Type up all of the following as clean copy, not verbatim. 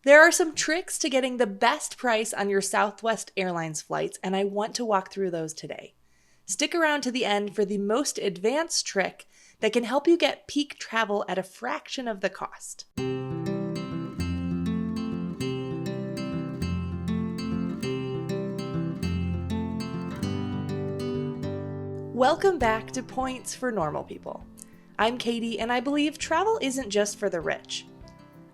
There are some tricks to getting the best price on your Southwest Airlines flights, and I want to walk through those today. Stick around to the end for the most advanced trick that can help you get peak travel at a fraction of the cost. Welcome back to Points for Normal People. I'm Katie, and I believe travel isn't just for the rich.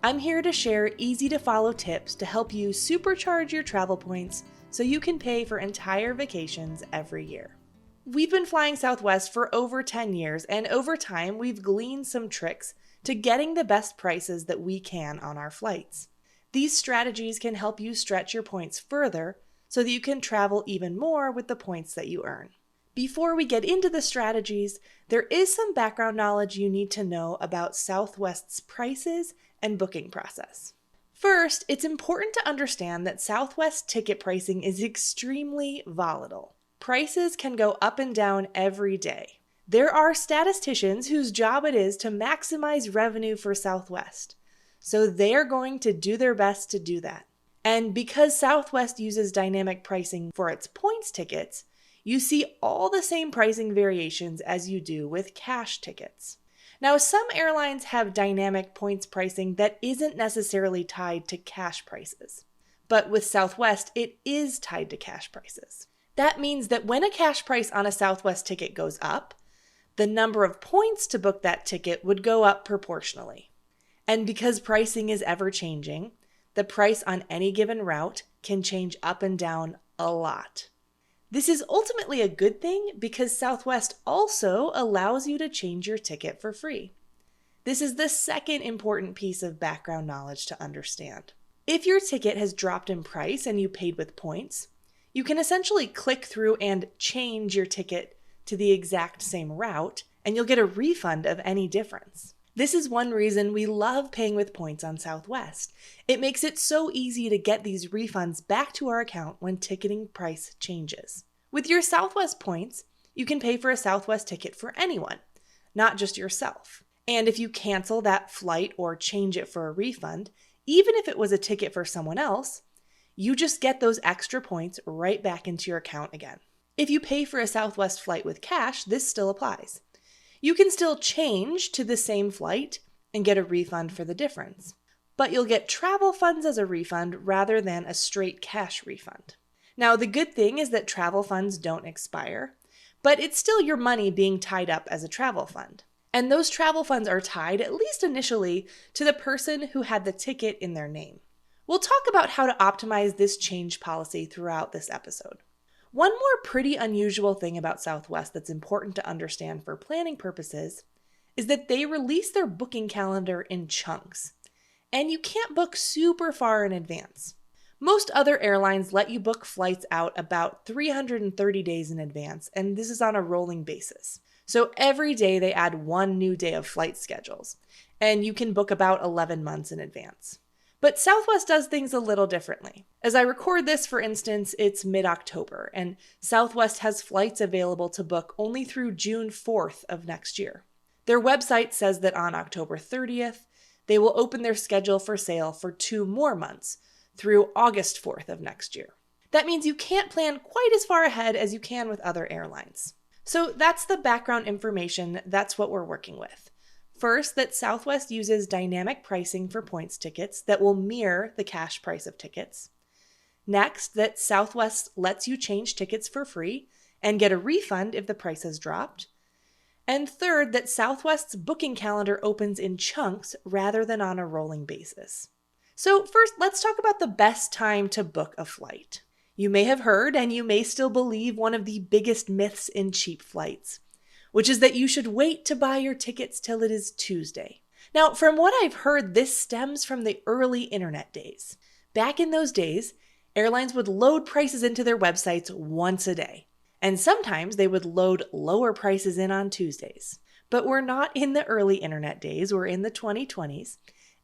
I'm here to share easy-to-follow tips to help you supercharge your travel points so you can pay for entire vacations every year. We've been flying Southwest for over 10 years, and over time, we've gleaned some tricks to getting the best prices that we can on our flights. These strategies can help you stretch your points further so that you can travel even more with the points that you earn. Before we get into the strategies, there is some background knowledge you need to know about Southwest's prices and booking process. First, it's important to understand that Southwest ticket pricing is extremely volatile. Prices can go up and down every day. There are statisticians whose job it is to maximize revenue for Southwest, so they are going to do their best to do that. And because Southwest uses dynamic pricing for its points tickets, you see all the same pricing variations as you do with cash tickets. Now, some airlines have dynamic points pricing that isn't necessarily tied to cash prices. But with Southwest, it is tied to cash prices. That means that when a cash price on a Southwest ticket goes up, the number of points to book that ticket would go up proportionally. And because pricing is ever changing, the price on any given route can change up and down a lot. This is ultimately a good thing because Southwest also allows you to change your ticket for free. This is the second important piece of background knowledge to understand. If your ticket has dropped in price and you paid with points, you can essentially click through and change your ticket to the exact same route, and you'll get a refund of any difference. This is one reason we love paying with points on Southwest. It makes it so easy to get these refunds back to our account when ticketing price changes. With your Southwest points, you can pay for a Southwest ticket for anyone, not just yourself. And if you cancel that flight or change it for a refund, even if it was a ticket for someone else, you just get those extra points right back into your account again. If you pay for a Southwest flight with cash, this still applies. You can still change to the same flight and get a refund for the difference, but you'll get travel funds as a refund rather than a straight cash refund. Now, the good thing is that travel funds don't expire, but it's still your money being tied up as a travel fund. And those travel funds are tied, at least initially, to the person who had the ticket in their name. We'll talk about how to optimize this change policy throughout this episode. One more pretty unusual thing about Southwest that's important to understand for planning purposes is that they release their booking calendar in chunks, and you can't book super far in advance. Most other airlines let you book flights out about 330 days in advance, and this is on a rolling basis. So every day they add one new day of flight schedules, and you can book about 11 months in advance. But Southwest does things a little differently. As I record this, for instance, it's mid-October, and Southwest has flights available to book only through June 4th of next year. Their website says that on October 30th, they will open their schedule for sale for 2 more months, through August 4th of next year. That means you can't plan quite as far ahead as you can with other airlines. So that's the background information. That's what we're working with. First, that Southwest uses dynamic pricing for points tickets that will mirror the cash price of tickets. Next, that Southwest lets you change tickets for free and get a refund if the price has dropped. And third, that Southwest's booking calendar opens in chunks rather than on a rolling basis. So first, let's talk about the best time to book a flight. You may have heard, and you may still believe, one of the biggest myths in cheap flights, which is that you should wait to buy your tickets till it is Tuesday. Now, from what I've heard, this stems from the early internet days. Back in those days, airlines would load prices into their websites once a day, and sometimes they would load lower prices in on Tuesdays. But we're not in the early internet days, we're in the 2020s,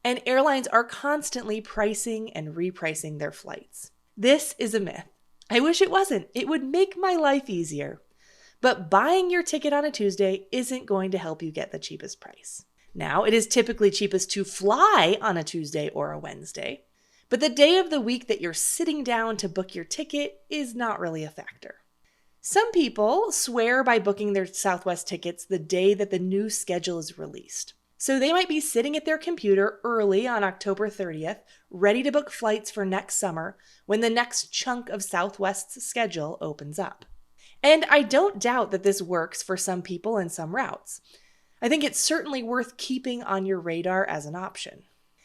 and airlines are constantly pricing and repricing their flights. This is a myth. I wish it wasn't. It would make my life easier. But buying your ticket on a Tuesday isn't going to help you get the cheapest price. Now, it is typically cheapest to fly on a Tuesday or a Wednesday, But the day of the week that you're sitting down to book your ticket is not really a factor. Some people swear by booking their Southwest tickets the day that the new schedule is released. So they might be sitting at their computer early on October 30th, ready to book flights for next summer when the next chunk of Southwest's schedule opens up. And I don't doubt that this works for some people in some routes. I think it's certainly worth keeping on your radar as an option.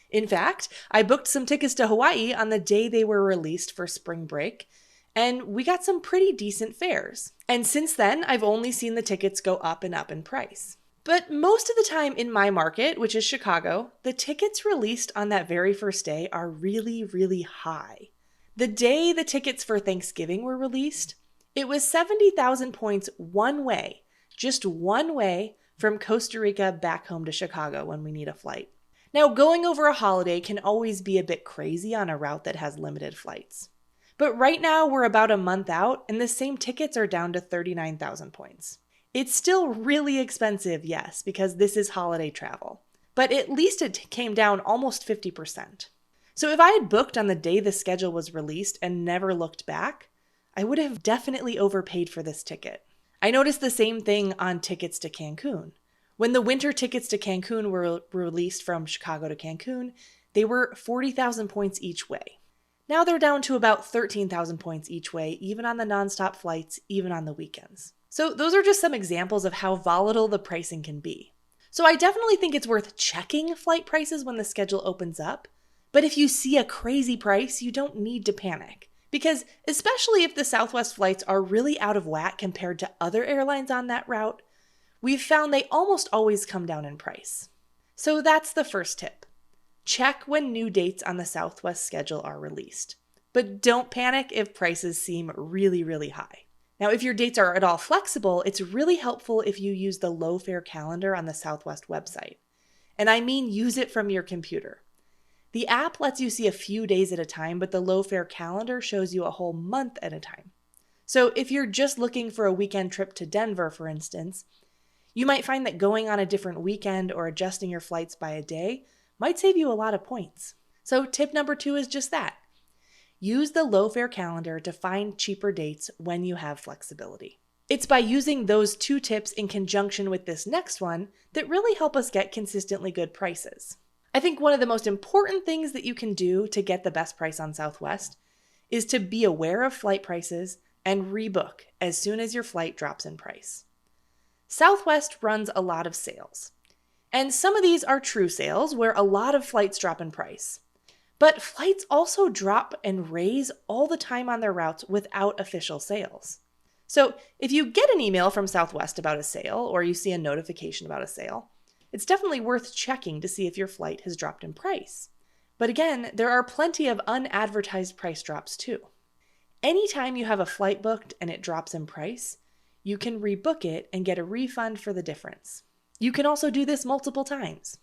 In fact, I booked some tickets to Hawaii on the day they were released for spring break, and we got some pretty decent fares. And since then, I've only seen the tickets go up and up in price. But most of the time in my market, which is Chicago, the tickets released on that very first day are really, really high. The day the tickets for Thanksgiving were released, it was 70,000 points one way, just one way from Costa Rica back home to Chicago when we need a flight. Now, going over a holiday can always be a bit crazy on a route that has limited flights. But right now we're about a month out and the same tickets are down to 39,000 points. It's still really expensive, yes, because this is holiday travel. But at least it came down almost 50%. So if I had booked on the day the schedule was released and never looked back, I would have definitely overpaid for this ticket. I noticed the same thing on tickets to Cancun. When the winter tickets to Cancun were released from Chicago to Cancun, they were 40,000 points each way. Now they're down to about 13,000 points each way, even on the nonstop flights, even on the weekends. So those are just some examples of how volatile the pricing can be. So I definitely think it's worth checking flight prices when the schedule opens up. But if you see a crazy price, you don't need to panic. Because especially if the Southwest flights are really out of whack compared to other airlines on that route, we've found they almost always come down in price. So that's the first tip. Check when new dates on the Southwest schedule are released. But don't panic if prices seem really, really high. Now, if your dates are at all flexible, it's really helpful if you use the low fare calendar on the Southwest website. And I mean use it from your computer. The app lets you see a few days at a time, but the low fare calendar shows you a whole month at a time. So if you're just looking for a weekend trip to Denver, for instance, you might find that going on a different weekend or adjusting your flights by a day might save you a lot of points. So tip number 2 is just that. Use the low fare calendar to find cheaper dates when you have flexibility. It's by using those 2 tips in conjunction with this next one that really help us get consistently good prices. I think one of the most important things that you can do to get the best price on Southwest is to be aware of flight prices and rebook as soon as your flight drops in price. Southwest runs a lot of sales, and some of these are true sales where a lot of flights drop in price. But flights also drop and raise all the time on their routes without official sales. So if you get an email from Southwest about a sale or you see a notification about a sale, it's definitely worth checking to see if your flight has dropped in price. But again, there are plenty of unadvertised price drops too. Anytime you have a flight booked and it drops in price, you can rebook it and get a refund for the difference. You can also do this multiple times.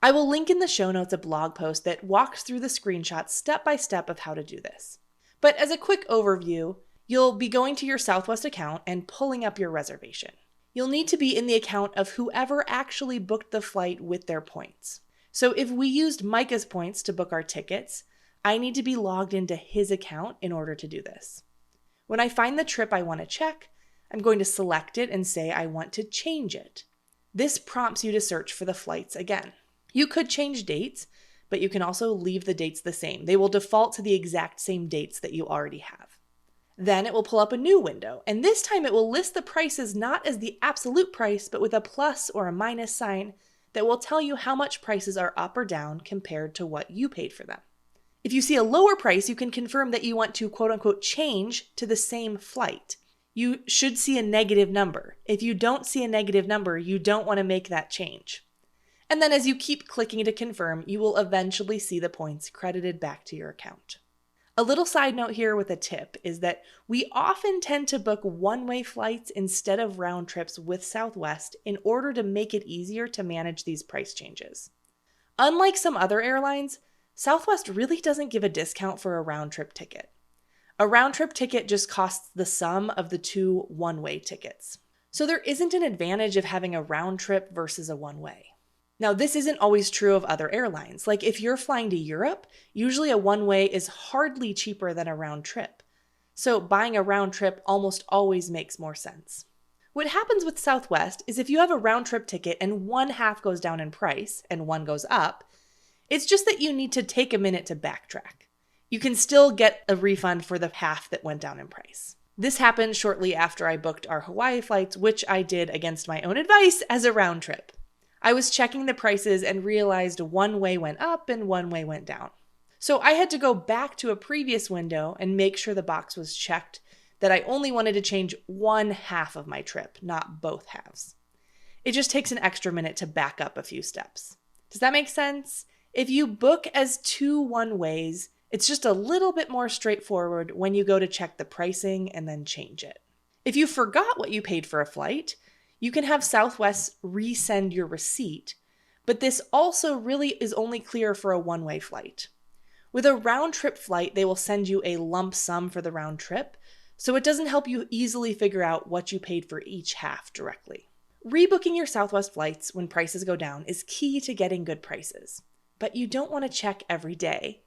I will link in the show notes a blog post that walks through the screenshots step by step of how to do this. But as a quick overview, you'll be going to your Southwest account and pulling up your reservation. You'll need to be in the account of whoever actually booked the flight with their points. So if we used Micah's points to book our tickets, I need to be logged into his account in order to do this. When I find the trip I want to check, I'm going to select it and say I want to change it. This prompts you to search for the flights again. You could change dates, but you can also leave the dates the same. They will default to the exact same dates that you already have. Then it will pull up a new window, and this time it will list the prices not as the absolute price, but with a plus or a minus sign that will tell you how much prices are up or down compared to what you paid for them. If you see a lower price, you can confirm that you want to quote-unquote change to the same flight. You should see a negative number. If you don't see a negative number, you don't want to make that change. And then as you keep clicking to confirm, you will eventually see the points credited back to your account. A little side note here with a tip is that we often tend to book one-way flights instead of round trips with Southwest in order to make it easier to manage these price changes. Unlike some other airlines, Southwest really doesn't give a discount for a round-trip ticket. A round-trip ticket just costs the sum of the 2 one-way tickets. So there isn't an advantage of having a round trip versus a one-way. Now, this isn't always true of other airlines. Like if you're flying to Europe, usually a one-way is hardly cheaper than a round trip. So buying a round trip almost always makes more sense. What happens with Southwest is if you have a round trip ticket and one half goes down in price and one goes up, it's just that you need to take a minute to backtrack. You can still get a refund for the half that went down in price. This happened shortly after I booked our Hawaii flights, which I did against my own advice as a round trip. I was checking the prices and realized one way went up and one way went down. So I had to go back to a previous window and make sure the box was checked that I only wanted to change one half of my trip, not both halves. It just takes an extra minute to back up a few steps. Does that make sense? If you book as two one-ways, it's just a little bit more straightforward when you go to check the pricing and then change it. If you forgot what you paid for a flight, you can have Southwest resend your receipt, but this also really is only clear for a one-way flight. With a round-trip flight, they will send you a lump sum for the round trip, so it doesn't help you easily figure out what you paid for each half directly. Rebooking your Southwest flights when prices go down is key to getting good prices, but you don't want to check every day.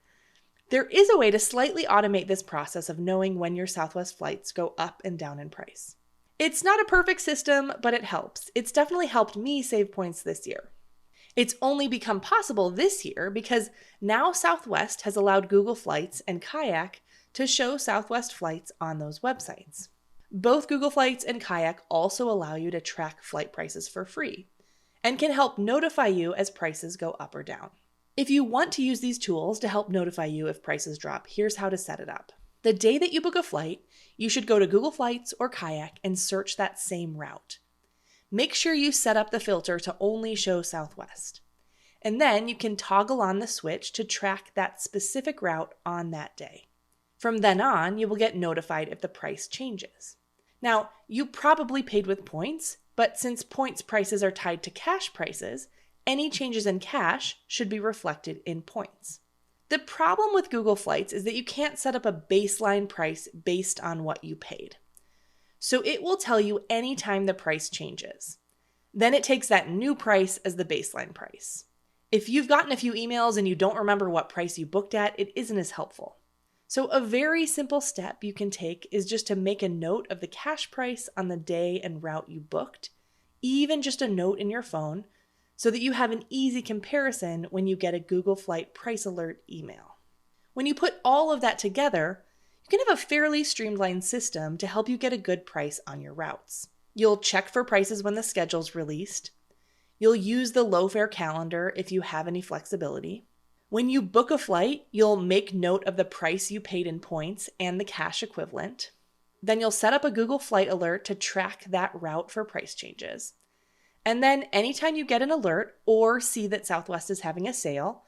There is a way to slightly automate this process of knowing when your Southwest flights go up and down in price. It's not a perfect system, but it helps. It's definitely helped me save points this year. It's only become possible this year because now Southwest has allowed Google Flights and Kayak to show Southwest flights on those websites. Both Google Flights and Kayak also allow you to track flight prices for free and can help notify you as prices go up or down. If you want to use these tools to help notify you if prices drop, here's how to set it up. The day that you book a flight, you should go to Google Flights or Kayak and search that same route. Make sure you set up the filter to only show Southwest. And then you can toggle on the switch to track that specific route on that day. From then on, you will get notified if the price changes. Now, you probably paid with points, but since points prices are tied to cash prices, any changes in cash should be reflected in points. The problem with Google Flights is that you can't set up a baseline price based on what you paid. So it will tell you anytime the price changes. Then it takes that new price as the baseline price. If you've gotten a few emails and you don't remember what price you booked at, it isn't as helpful. So a very simple step you can take is just to make a note of the cash price on the day and route you booked, even just a note in your phone, so that you have an easy comparison when you get a Google Flight Price Alert email. When you put all of that together, you can have a fairly streamlined system to help you get a good price on your routes. You'll check for prices when the schedule's released. You'll use the low fare calendar if you have any flexibility. When you book a flight, you'll make note of the price you paid in points and the cash equivalent. Then you'll set up a Google Flight Alert to track that route for price changes. And then anytime you get an alert or see that Southwest is having a sale,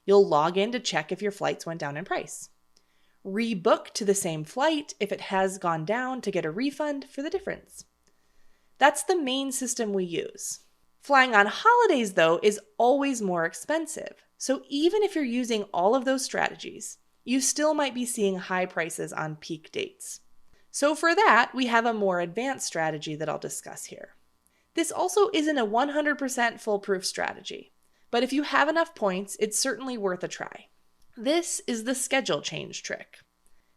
you'll log in to check if your flights went down in price. Rebook to the same flight if it has gone down to get a refund for the difference. That's the main system we use. Flying on holidays, though, is always more expensive. So even if you're using all of those strategies, you still might be seeing high prices on peak dates. So for that, we have a more advanced strategy that I'll discuss here. This also isn't a 100% foolproof strategy, but if you have enough points, it's certainly worth a try. This is the schedule change trick.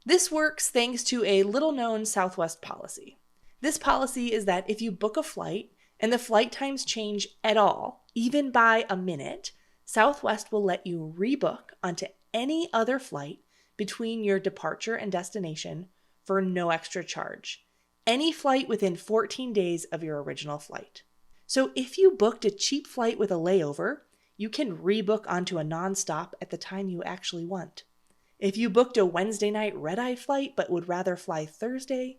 This works thanks to a little-known Southwest policy. This policy is that if you book a flight and the flight times change at all, even by a minute, Southwest will let you rebook onto any other flight between your departure and destination for no extra charge. Any flight within 14 days of your original flight. So if you booked a cheap flight with a layover, you can rebook onto a nonstop at the time you actually want. If you booked a Wednesday night red-eye flight but would rather fly Thursday,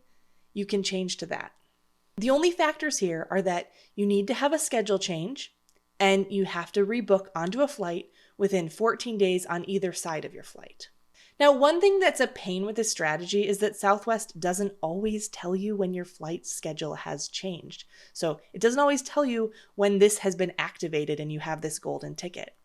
you can change to that. The only factors here are that you need to have a schedule change and you have to rebook onto a flight within 14 days on either side of your flight. Now, one thing that's a pain with this strategy is that Southwest doesn't always tell you when your flight schedule has changed. So it doesn't always tell you when this has been activated and you have this golden ticket.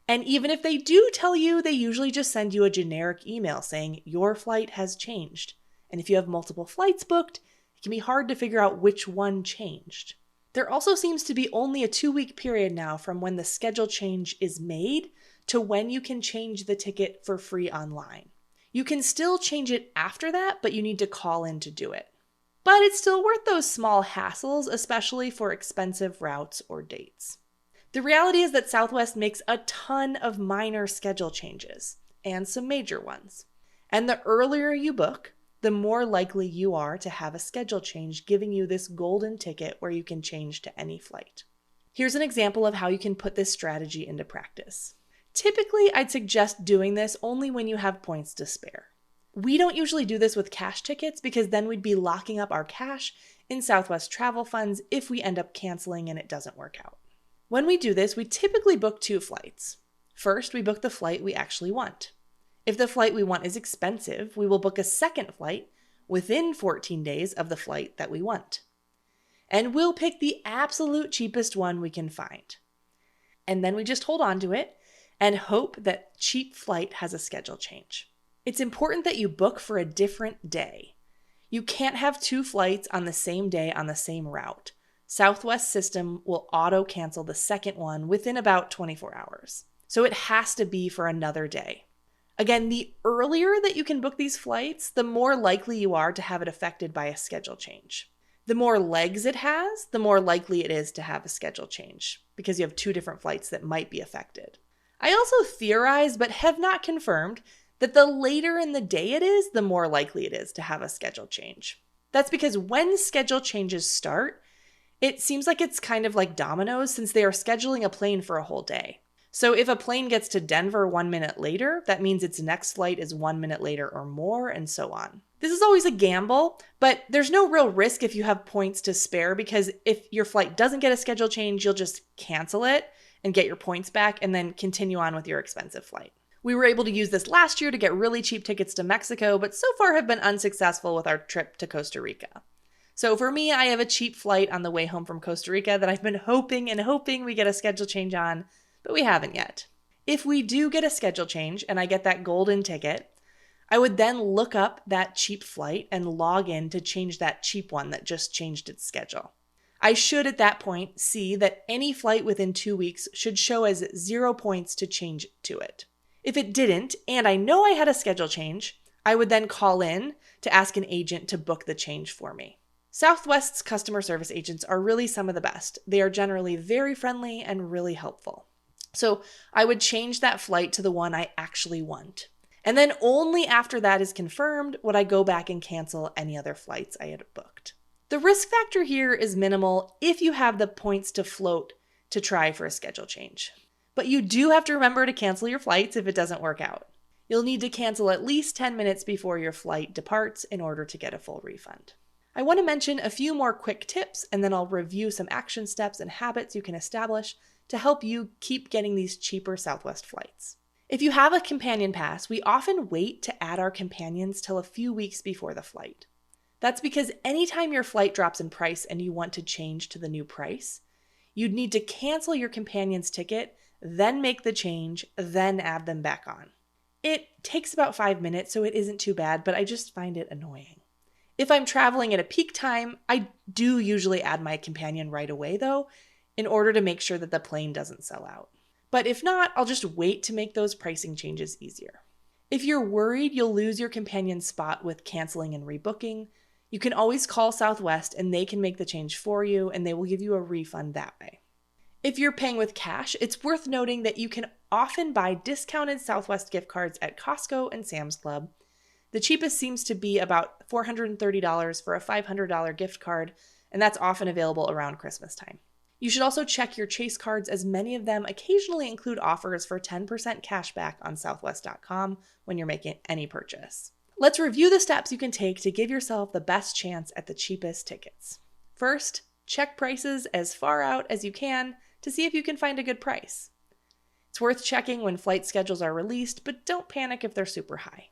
And even if they do tell you, they usually just send you a generic email saying your flight has changed. And if you have multiple flights booked, it can be hard to figure out which one changed. There also seems to be only a 2-week period now from when the schedule change is made to when you can change the ticket for free online. You can still change it after that, but you need to call in to do it. But it's still worth those small hassles, especially for expensive routes or dates. The reality is that Southwest makes a ton of minor schedule changes, and some major ones. And the earlier you book, the more likely you are to have a schedule change, giving you this golden ticket where you can change to any flight. Here's an example of how you can put this strategy into practice. Typically, I'd suggest doing this only when you have points to spare. We don't usually do this with cash tickets because then we'd be locking up our cash in Southwest travel funds if we end up canceling and it doesn't work out. When we do this, we typically book 2 flights. First, we book the flight we actually want. If the flight we want is expensive, we will book a second flight within 14 days of the flight that we want. And we'll pick the absolute cheapest one we can find. And then we just hold on to it and hope that cheap flight has a schedule change. It's important that you book for a different day. You can't have 2 flights on the same day on the same route. Southwest system will auto-cancel the second one within about 24 hours. So it has to be for another day. Again, the earlier that you can book these flights, the more likely you are to have it affected by a schedule change. The more legs it has, the more likely it is to have a schedule change because you have 2 different flights that might be affected. I also theorize, but have not confirmed, that the later in the day it is, the more likely it is to have a schedule change. That's because when schedule changes start, it seems like it's kind of like dominoes since they are scheduling a plane for a whole day. So if a plane gets to Denver 1 minute later, that means its next flight is 1 minute later or more, and so on. This is always a gamble, but there's no real risk if you have points to spare because if your flight doesn't get a schedule change, you'll just cancel it and get your points back and then continue on with your expensive flight. We were able to use this last year to get really cheap tickets to Mexico, but so far have been unsuccessful with our trip to Costa Rica. So for me, I have a cheap flight on the way home from Costa Rica that I've been hoping we get a schedule change on, but we haven't yet. If we do get a schedule change and I get that golden ticket, I would then look up that cheap flight and log in to change that cheap one that just changed its schedule. I should at that point see that any flight within 2 weeks should show as 0 points to change to it. If it didn't, and I know I had a schedule change, I would then call in to ask an agent to book the change for me. Southwest's customer service agents are really some of the best. They are generally very friendly and really helpful. So I would change that flight to the one I actually want. And then only after that is confirmed would I go back and cancel any other flights I had booked. The risk factor here is minimal if you have the points to float to try for a schedule change. But you do have to remember to cancel your flights if it doesn't work out. You'll need to cancel at least 10 minutes before your flight departs in order to get a full refund. I want to mention a few more quick tips, and then I'll review some action steps and habits you can establish to help you keep getting these cheaper Southwest flights. If you have a companion pass, we often wait to add our companions till a few weeks before the flight. That's because anytime your flight drops in price and you want to change to the new price, you'd need to cancel your companion's ticket, then make the change, then add them back on. It takes about 5 minutes, so it isn't too bad, but I just find it annoying. If I'm traveling at a peak time, I do usually add my companion right away though, in order to make sure that the plane doesn't sell out. But if not, I'll just wait to make those pricing changes easier. If you're worried you'll lose your companion spot with canceling and rebooking, you can always call Southwest and they can make the change for you and they will give you a refund that way. If you're paying with cash, it's worth noting that you can often buy discounted Southwest gift cards at Costco and Sam's Club. The cheapest seems to be about $430 for a $500 gift card, and that's often available around Christmas time. You should also check your Chase cards as many of them occasionally include offers for 10% cash back on southwest.com when you're making any purchase. Let's review the steps you can take to give yourself the best chance at the cheapest tickets. First, check prices as far out as you can to see if you can find a good price. It's worth checking when flight schedules are released, but don't panic if they're super high.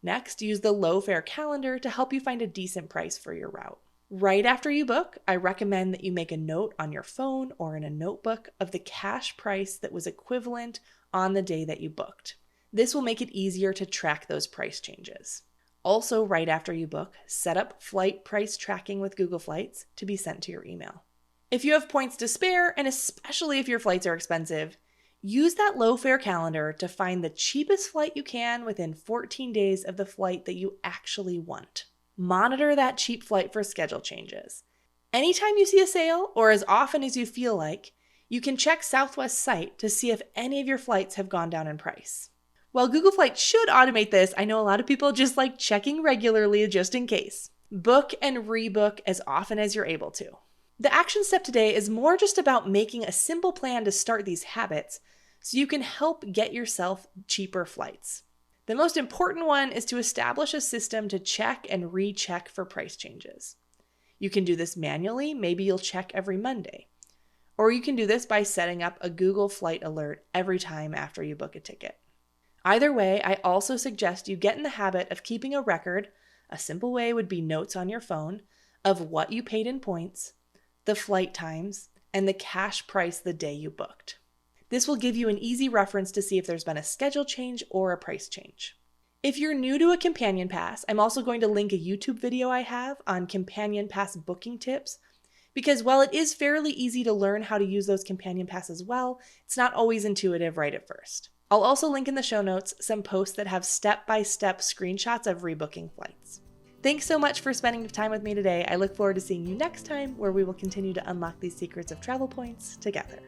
Next, use the low fare calendar to help you find a decent price for your route. Right after you book, I recommend that you make a note on your phone or in a notebook of the cash price that was equivalent on the day that you booked. This will make it easier to track those price changes. Also, right after you book, set up flight price tracking with Google Flights to be sent to your email. If you have points to spare, and especially if your flights are expensive, use that low fare calendar to find the cheapest flight you can within 14 days of the flight that you actually want. Monitor that cheap flight for schedule changes. Anytime you see a sale, or as often as you feel like, you can check Southwest's site to see if any of your flights have gone down in price. While Google Flights should automate this, I know a lot of people just like checking regularly just in case. Book and rebook as often as you're able to. The action step today is more just about making a simple plan to start these habits so you can help get yourself cheaper flights. The most important one is to establish a system to check and recheck for price changes. You can do this manually, maybe you'll check every Monday. Or you can do this by setting up a Google Flight Alert every time after you book a ticket. Either way, I also suggest you get in the habit of keeping a record. A simple way would be notes on your phone of what you paid in points, the flight times, and the cash price the day you booked. This will give you an easy reference to see if there's been a schedule change or a price change. If you're new to a Companion Pass, I'm also going to link a YouTube video I have on Companion Pass booking tips, because while it is fairly easy to learn how to use those Companion Passes well, it's not always intuitive right at first. I'll also link in the show notes some posts that have step-by-step screenshots of rebooking flights. Thanks so much for spending time with me today. I look forward to seeing you next time, where we will continue to unlock these secrets of travel points together.